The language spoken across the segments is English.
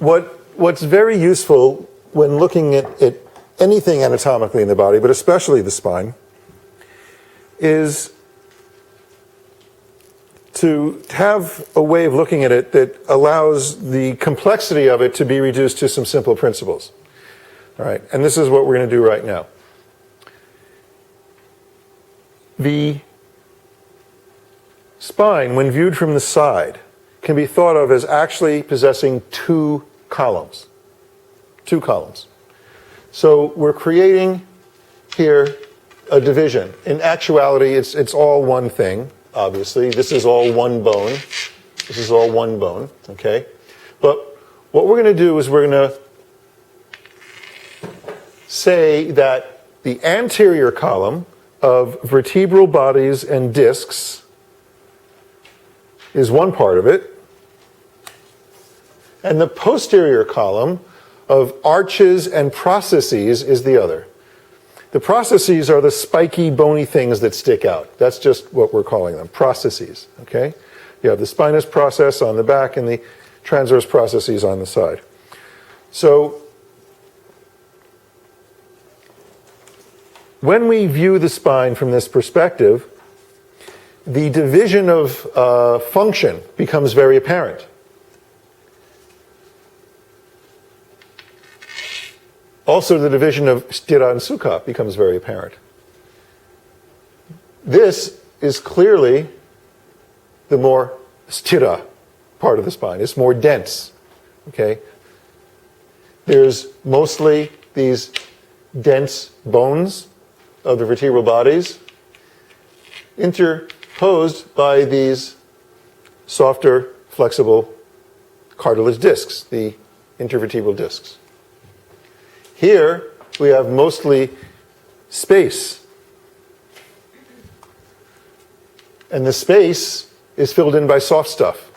what's very useful when looking at anything anatomically in the body, but especially the spine, is to have a way of looking at it that allows the complexity of it to be reduced to some simple principles. All right, and this is what we're going to do right now. The spine, when viewed from the side, can be thought of as actually possessing two columns. Two columns. So we're creating here a division. In actuality, it's all one thing, obviously. This is all one bone. This is all one bone, okay? But what we're going to do is we're going to say that the anterior column of vertebral bodies and discs is one part of it, and the posterior column of arches and processes is the other. The processes are the spiky, bony things that stick out. That's just what we're calling them, processes, okay? You have the spinous process on the back and the transverse processes on the side. So when we view the spine from this perspective, the division of function becomes very apparent. Also, the division of sthira and sukha becomes very apparent. This is clearly the more sthira part of the spine. It's more dense, okay? There's mostly these dense bones of the vertebral bodies interposed by these softer, flexible cartilage discs, the intervertebral discs. Here we have mostly space, and the space is filled in by soft stuff.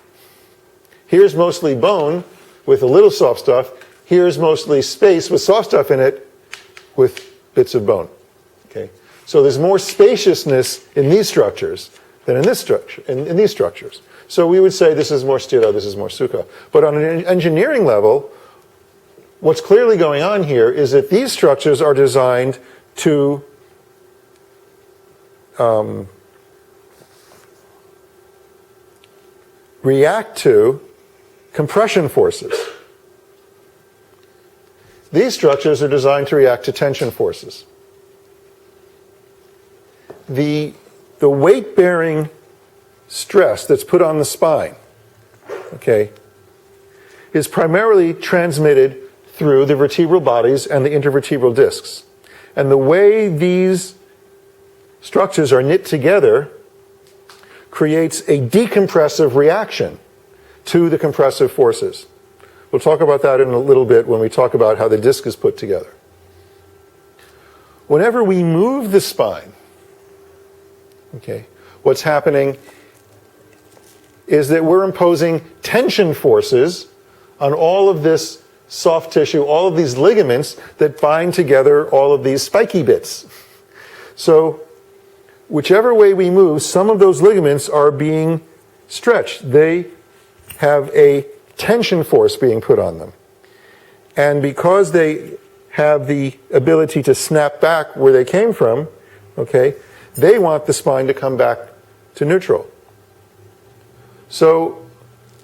Here's mostly bone with a little soft stuff. Here's mostly space with soft stuff in it with bits of bone. Okay? So there's more spaciousness in these structures than in this structure, in these structures. So we would say this is more sthira, this is more sukha. But on an engineering level, what's clearly going on here is that these structures are designed to react to compression forces. These structures are designed to react to tension forces. The weight-bearing stress that's put on the spine, okay, is primarily transmitted through the vertebral bodies and the intervertebral discs. And the way these structures are knit together creates a decompressive reaction to the compressive forces. We'll talk about that in a little bit when we talk about how the disc is put together. Whenever we move the spine, okay, what's happening is that we're imposing tension forces on all of this soft tissue, all of these ligaments that bind together all of these spiky bits. So whichever way we move, some of those ligaments are being stretched. They have a tension force being put on them. And because they have the ability to snap back where they came from, okay, they want the spine to come back to neutral. So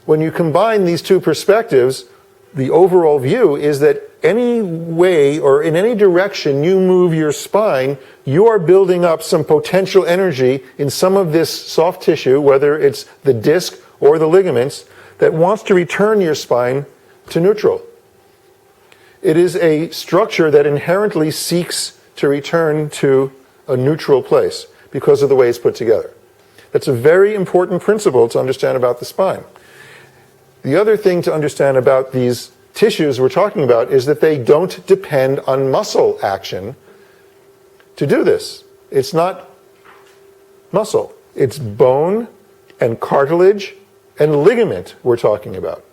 when you combine these two perspectives, the overall view is that any way or in any direction you move your spine, you are building up some potential energy in some of this soft tissue, whether it's the disc or the ligaments, that wants to return your spine to neutral. It is a structure that inherently seeks to return to a neutral place because of the way it's put together. That's a very important principle to understand about the spine. The other thing to understand about these tissues we're talking about is that they don't depend on muscle action to do this. It's not muscle. It's bone and cartilage and ligament we're talking about.